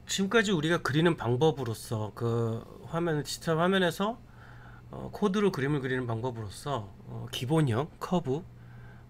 지금까지 우리가 그리는 방법으로서 디지털 화면에서 코드로 그림을 그리는 방법으로서 기본형, 커브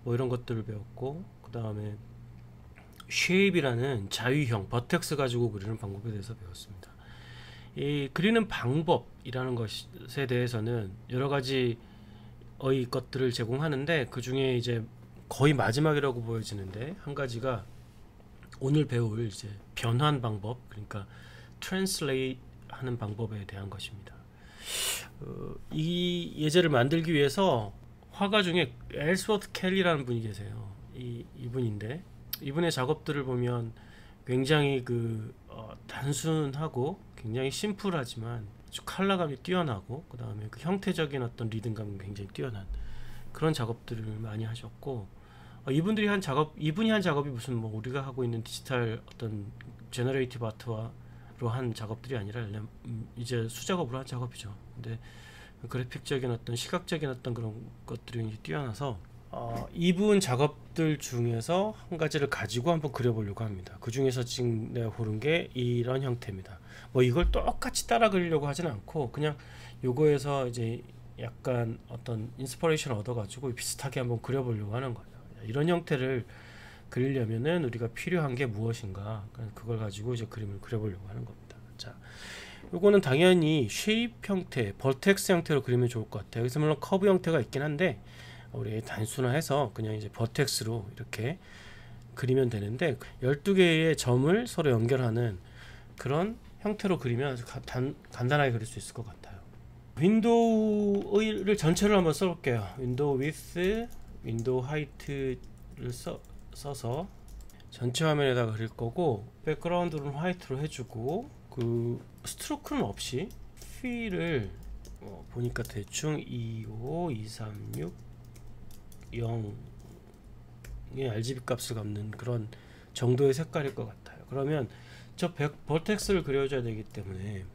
뭐 이런 것들을 배웠고, 그 다음에 쉐입이라는 자유형, 버텍스 가지고 그리는 방법에 대해서 배웠습니다. 이 그리는 방법이라는 것에 대해서는 여러 가지의 것들을 제공하는데, 그 중에 이제 거의 마지막이라고 보여지는데 한 가지가 오늘 배울 이제 변환 방법, 그러니까 트랜슬레이트 하는 방법에 대한 것입니다. 이 예제를 만들기 위해서 화가 중에 엘스워트 켈리라는 분이 계세요. 이분인데, 이분의 작업들을 보면 굉장히 단순하고 굉장히 심플하지만 아주 컬러감이 뛰어나고, 그 다음에 그 형태적인 어떤 리듬감이 굉장히 뛰어난 그런 작업들을 많이 하셨고, 이분이 한 작업이 무슨 뭐 우리가 하고 있는 디지털 어떤 제너레이티브 아트로 한 작업들이 아니라 이제 수작업으로 한 작업이죠. 근데 그래픽적인 어떤 시각적인 어떤 그런 것들이 굉장히 뛰어나서 이분 작업들 중에서 한 가지를 가지고 한번 그려보려고 합니다. 그 중에서 지금 내가 고른 게 이런 형태입니다. 뭐 이걸 똑같이 따라 그리려고 하진 않고, 그냥 요거에서 이제 약간 어떤 인스퍼레이션을 얻어가지고 비슷하게 한번 그려보려고 하는 거예요. 이런 형태를 그리려면은 우리가 필요한 게 무엇인가, 그걸 가지고 이제 그림을 그려보려고 하는 겁니다. 자, 요거는 당연히 쉐입 형태, 버텍스 형태로 그리면 좋을 것 같아요. 여기서 물론 커브 형태가 있긴 한데 우리 단순화해서 그냥 이제 버텍스로 이렇게 그리면 되는데, 12개의 점을 서로 연결하는 그런 형태로 그리면 아주 간단하게 그릴 수 있을 것 같아요. 윈도우를 전체를 한번 써볼게요. 윈도우 위스, 윈도우 하이트를 써서 전체 화면에다가 그릴 거고, 백그라운드는 화이트로 해주고, 그 스트로크는 없이 필을 보니까 대충 25, 236, 0의 RGB 값을 갖는 그런 정도의 색깔일 것 같아요. 그러면 버텍스를 그려줘야 되기 때문에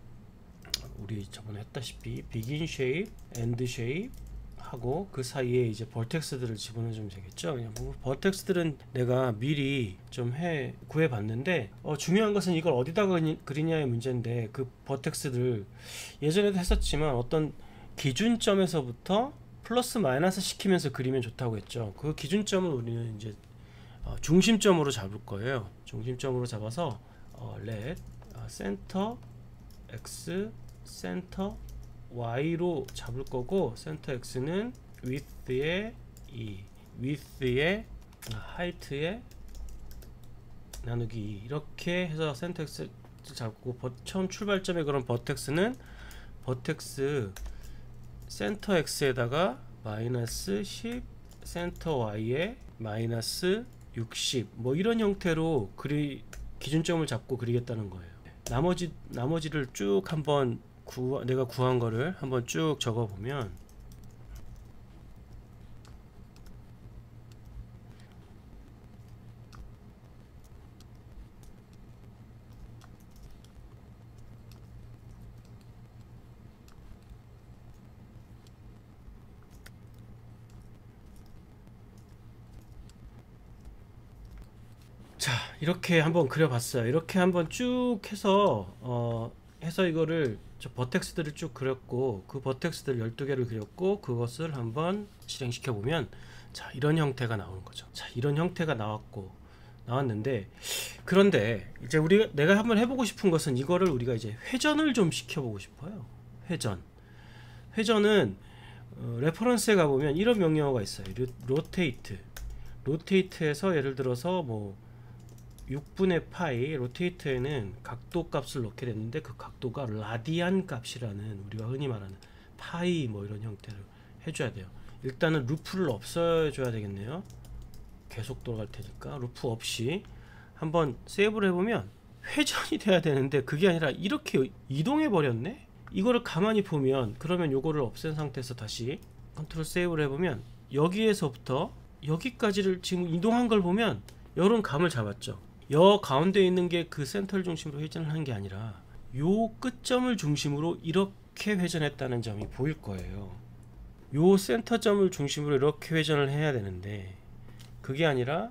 우리 저번에 했다시피 비긴 쉐입, 엔드 쉐입 하고 그 사이에 이제 버텍스들을 집어넣으면 되겠죠. 그냥 버텍스들은 내가 미리 좀 구해 봤는데, 중요한 것은 이걸 어디다가 그리냐의 문제인데, 그 버텍스들 예전에도 했었지만 어떤 기준점에서부터 플러스 마이너스 시키면서 그리면 좋다고 했죠. 그 기준점은 우리는 이제 중심점으로 잡을 거예요. 중심점으로 잡아서 let 센터 x 센터 y로 잡을 거고, 센터 x는 width의 width의 height의 나누기 2, 이렇게 해서 센터 x를 잡고, 처음 출발점의 그런 버텍스는 버텍스 센터 x에다가 마이너스 10, 센터 y에 마이너스 60, 뭐 이런 형태로 기준점을 잡고 그리겠다는 거예요. 나머지를 쭉 한번 내가 구한 거를 한번 쭉 적어 보면, 자, 이렇게 한번 그려봤어요. 이렇게 한번 쭉 해서 이거를 저 버텍스들을 쭉 그렸고, 그 버텍스들 12개를 그렸고, 그것을 한번 실행시켜 보면, 자, 이런 형태가 나오는 거죠. 자, 이런 형태가 나왔는데, 그런데 이제 내가 한번 해보고 싶은 것은, 이거를 우리가 이제 회전을 좀 시켜보고 싶어요. 회전은 레퍼런스에 가보면 이런 명령어가 있어요. 로테이트에서 예를 들어서 뭐 6분의 파이, 로테이트에는 각도 값을 넣게 됐는데, 그 각도가 라디안 값이라는, 우리가 흔히 말하는 파이 뭐 이런 형태를 해줘야 돼요. 일단은 루프를 없애줘야 되겠네요. 계속 돌아갈 테니까 루프 없이 한번 세이브를 해보면 회전이 돼야 되는데, 그게 아니라 이렇게 이동해 버렸네. 이거를 가만히 보면, 그러면 요거를 없앤 상태에서 다시 컨트롤 세이브를 해보면, 여기에서부터 여기까지를 지금 이동한 걸 보면 이런 감을 잡았죠. 여 가운데 있는 게 그 센터를 중심으로 회전을 한 게 아니라 요 끝점을 중심으로 이렇게 회전했다는 점이 보일 거예요. 요 센터점을 중심으로 이렇게 회전을 해야 되는데, 그게 아니라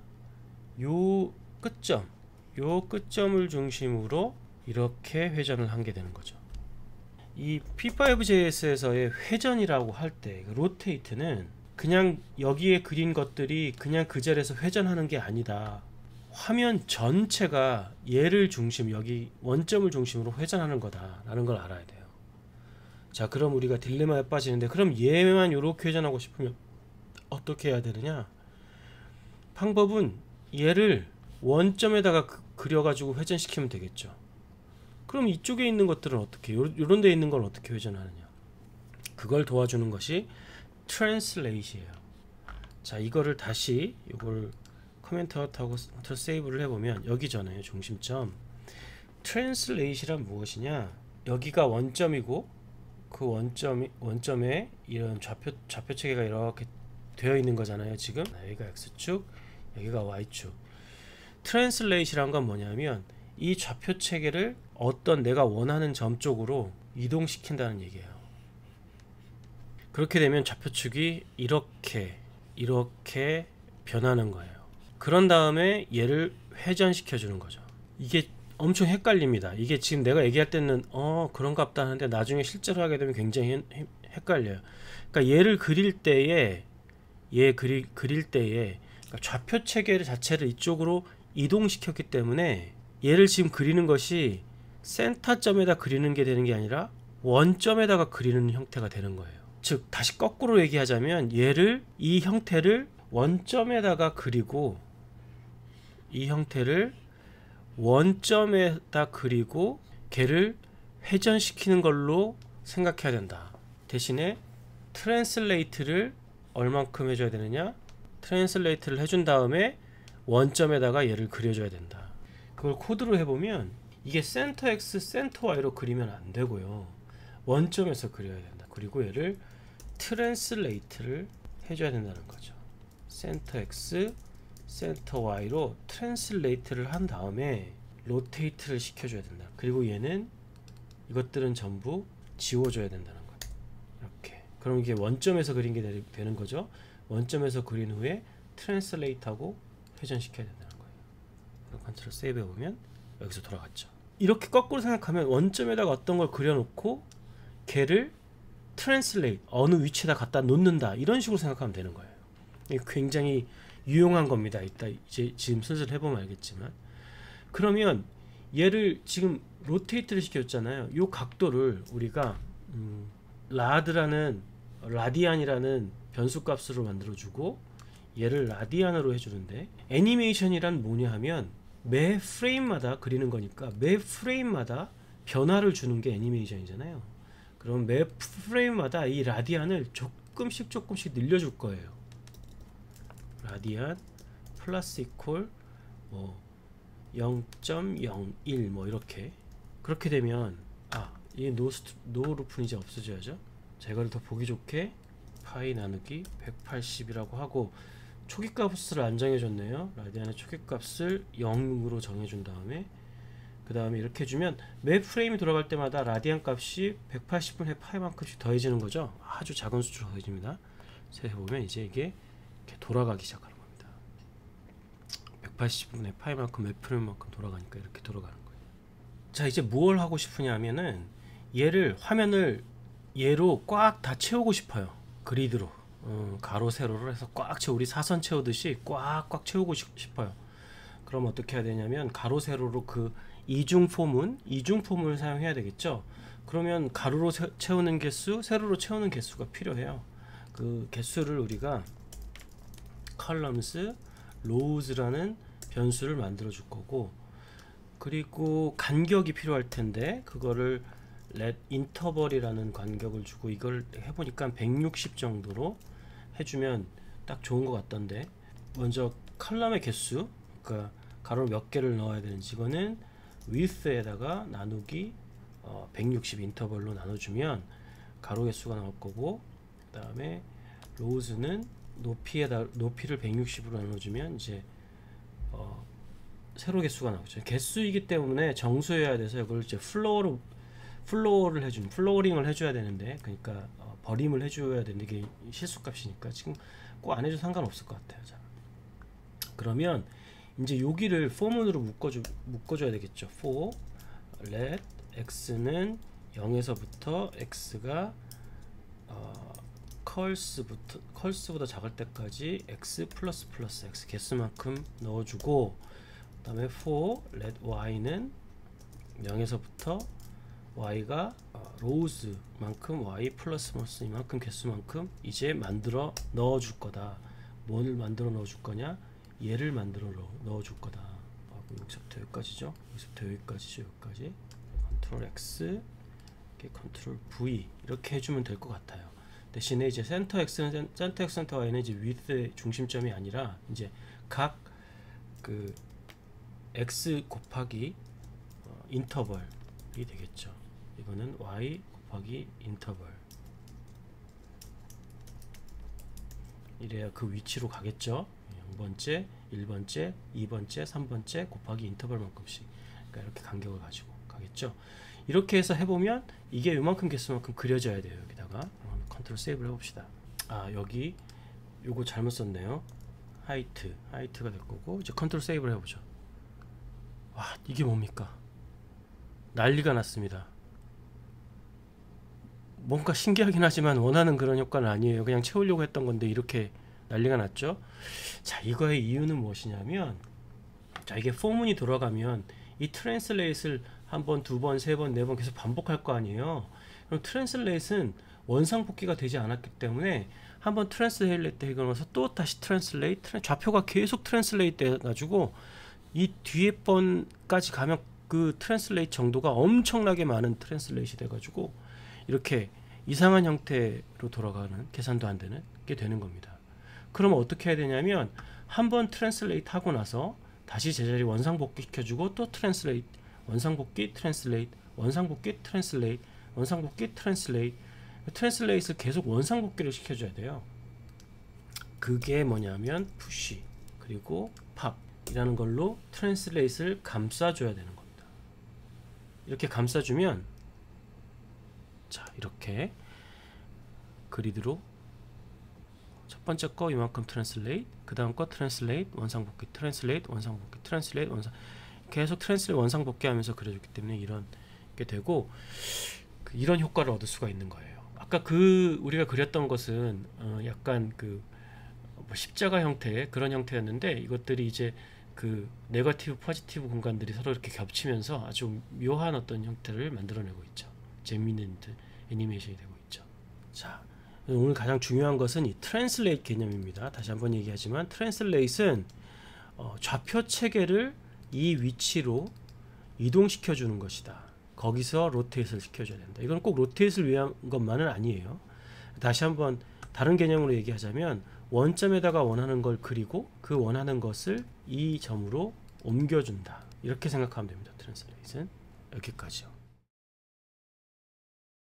요 끝점을 중심으로 이렇게 회전을 한 게 되는 거죠. 이 P5JS에서의 회전이라고 할 때 로테이트는 그냥 여기에 그린 것들이 그냥 그 자리에서 회전하는 게 아니다. 화면 전체가 얘를 중심, 여기 원점을 중심으로 회전하는 거다라는 걸 알아야 돼요. 자, 그럼 우리가 딜레마에 빠지는데, 그럼 얘만 이렇게 회전하고 싶으면 어떻게 해야 되느냐? 방법은 얘를 원점에다가 그려가지고 회전시키면 되겠죠. 그럼 이쪽에 있는 것들은 어떻게, 요런 데 있는 걸 어떻게 회전하느냐? 그걸 도와주는 것이 translate이에요. 자, 이거를 다시 이걸 커멘트 아웃하고 세이브를 해보면 여기잖아요, 중심점. translate이란 무엇이냐? 여기가 원점이고 그 원점에 이런 좌표 체계가 이렇게 되어 있는 거잖아요. 지금 여기가 x축, 여기가 y축. translate이란 건 뭐냐면 이 좌표 체계를 어떤 내가 원하는 점 쪽으로 이동시킨다는 얘기예요. 그렇게 되면 좌표축이 이렇게 변하는 거예요. 그런 다음에 얘를 회전시켜 주는 거죠. 이게 엄청 헷갈립니다. 이게 지금 내가 얘기할 때는 그런갑다 하는데 나중에 실제로 하게 되면 굉장히 헷갈려요. 그러니까 얘를 그릴 때에 그러니까 좌표 체계 자체를 이쪽으로 이동시켰기 때문에 얘를 지금 그리는 것이 센터점에다 그리는 게 되는 게 아니라 원점에다가 그리는 형태가 되는 거예요. 즉 다시 거꾸로 얘기하자면 얘를, 이 형태를 원점에다가 그리고 이 형태를 원점에다 그리고 걔를 회전시키는 걸로 생각해야 된다. 대신에 트랜슬레이트를 얼만큼 해줘야 되느냐? 트랜슬레이트를 해준 다음에 원점에다가 얘를 그려줘야 된다. 그걸 코드로 해보면 이게 센터 X, 센터 Y로 그리면 안 되고요. 원점에서 그려야 된다. 그리고 얘를 트랜슬레이트를 해줘야 된다는 거죠. 센터 X, 센터 Y로 트랜슬레이트를 한 다음에 로테이트를 시켜줘야 된다. 그리고 얘는, 이것들은 전부 지워줘야 된다는 거죠. 이렇게. 그럼 이게 원점에서 그린 게 되는 거죠. 원점에서 그린 후에 트랜슬레이트하고 회전시켜야 된다는 거예요. 컨트롤 세이브 해보면 여기서 돌아갔죠. 이렇게 거꾸로 생각하면 원점에다가 어떤 걸 그려놓고 걔를 트랜슬레이트, 어느 위치에다 갖다 놓는다, 이런 식으로 생각하면 되는 거예요. 이게 굉장히 유용한 겁니다. 이따 이제 지금 슬슬 해보면 알겠지만. 그러면 얘를 지금 로테이트를 시켰잖아요. 이 각도를 우리가 라디안이라는 변수값으로 만들어주고 얘를 라디안으로 해주는데, 애니메이션이란 뭐냐 하면 매 프레임마다 그리는 거니까 매 프레임마다 변화를 주는 게 애니메이션이잖아요. 그럼 매 프레임마다 이 라디안을 조금씩 늘려줄 거예요. 라디안 플러스 이퀄 뭐 0.01 뭐 이렇게. 그렇게 되면 이 노루프는 이제 없어져야죠. 자, 이거를 더 보기 좋게 파이 나누기 180이라고 하고 초기값을 안 정해줬네요. 라디안의 초기값을 0으로 정해준 다음에 그 다음에 이렇게 해주면 매 프레임이 돌아갈 때마다 라디안 값이 180분의 파이만큼씩 더해지는 거죠. 아주 작은 수치로 더해집니다. 세보면 이제 이게 이렇게 돌아가기 시작하는 겁니다. 180분의 파이만큼 몇 프레임만큼 돌아가니까 이렇게 돌아가는 거예요. 자, 이제 뭘 하고 싶으냐 하면은 얘를, 화면을 얘로 꽉 다 채우고 싶어요. 그리드로 가로 세로로 해서 꽉 채워, 우리 사선 채우듯이 꽉꽉 채우고 싶어요. 그럼 어떻게 해야 되냐면 가로 세로로 그 이중 포문을 사용해야 되겠죠. 그러면 가로로 채우는 개수, 세로로 채우는 개수가 필요해요. 그 개수를 우리가 columns, rows라는 변수를 만들어 줄 거고, 그리고 간격이 필요할 텐데 그거를 let interval이라는 간격을 주고, 이걸 해보니까 160 정도로 해주면 딱 좋은 것 같던데, 먼저 칼럼의 개수, 그러니까 가로를 몇 개를 넣어야 되는지, 이거는 width에다가 나누기 160 인터벌로 나눠주면 가로 개수가 나올 거고, 그 다음에 rows는 높이를 160으로 나눠주면 이제 세로 개수가 나오죠. 개수이기 때문에 정수여야 돼서 이걸 이제 플로어링을 해줘야 되는데, 그러니까 버림을 해줘야 되는데 이게 실수값이니까 지금 꼭 안 해도 상관없을 것 같아요. 자, 그러면 이제 여기를 포문으로 묶어줘야 되겠죠. for let x는 0에서부터 x가 컬스보다 작을 때까지 x 플러스 플러스 x 개수만큼 넣어주고, 그 다음에 for let y는 0에서부터 y가 rows만큼 y 플러스 플러스 이만큼 개수만큼 이제 만들어 넣어줄 거다. 뭘 만들어 넣어줄 거냐? 얘를 만들어 넣어줄 거다. 여기서부터 여기까지죠. 여기서부터 여기까지죠. 여기까지 컨트롤 X, 컨트롤 V 이렇게 해주면 될 것 같아요. 대신에 이제 센터 X는 센터 Y는 이제 width의 중심점이 아니라 이제 각 그 X 곱하기 인터벌이 되겠죠. 이거는 Y 곱하기 인터벌. 이래야 그 위치로 가겠죠. 0번째, 1번째, 2번째, 3번째 곱하기 인터벌만큼씩. 그러니까 이렇게 간격을 가지고 가겠죠. 이렇게 해서 해보면 이게 요만큼 개수만큼 그려져야 돼요. 여기다가 컨트롤 세이브를 해봅시다. 여기 요거 잘못 썼네요. 하이트가 될 거고, 이제 컨트롤 세이브를 해보죠. 와, 이게 뭡니까? 난리가 났습니다. 뭔가 신기하긴 하지만 원하는 그런 효과는 아니에요. 그냥 채우려고 했던 건데 이렇게 난리가 났죠. 자, 이거의 이유는 무엇이냐면, 자, 이게 포문이 돌아가면 이 트랜슬레이트를 한 번, 두 번, 세 번, 네 번 계속 반복할 거 아니에요. 그럼 트랜슬레이트는 원상복귀가 되지 않았기 때문에 한번 트랜슬레이트 해가면서 또 다시 트랜슬레이트, 좌표가 계속 트랜슬레이트 해가지고 이 뒤에 번까지 가면 그 트랜슬레이트 정도가 엄청나게 많은 트랜슬레이트이 돼가지고 이렇게 이상한 형태로 돌아가는, 계산도 안 되는 게 되는 겁니다. 그러면 어떻게 해야 되냐면, 한번 트랜슬레이트 하고 나서 다시 제자리 원상복귀 시켜주고, 또 트랜슬레이트, 원상복귀, 트랜슬레이트, 원상복귀, 트랜슬레이트, 원상복귀, 트랜슬레이트, 트랜슬레이트를 계속 원상복귀를 시켜줘야 돼요. 그게 뭐냐면 푸시 그리고 팝이라는 걸로 트랜슬레이트를 감싸줘야 되는 겁니다. 이렇게 감싸주면, 자, 이렇게 그리드로 첫 번째 거 이만큼 트랜슬레이트, 그 다음 거 트랜슬레이트, 원상복귀, 트랜슬레이트, 원상복귀, 트랜슬레이트, 계속 트랜슬레이트 원상복귀 하면서 그려줬기 때문에 이런 게 되고, 이런 효과를 얻을 수가 있는 거예요. 아까 우리가 그렸던 것은 약간 뭐 십자가 형태의 그런 형태였는데, 이것들이 이제 그 네거티브 포지티브 공간들이 서로 이렇게 겹치면서 아주 묘한 어떤 형태를 만들어내고 있죠. 재미있는 애니메이션이 되고 있죠. 자, 오늘 가장 중요한 것은 이 트랜슬레이트 개념입니다. 다시 한번 얘기하지만 트랜슬레이트는 좌표 체계를 이 위치로 이동시켜 주는 것이다. 거기서 로테이트를 시켜줘야 된다. 이건 꼭 로테이트를 위한 것만은 아니에요. 다시 한번 다른 개념으로 얘기하자면, 원점에다가 원하는 걸 그리고 그 원하는 것을 이 점으로 옮겨준다. 이렇게 생각하면 됩니다. 트랜슬레이트는 여기까지요.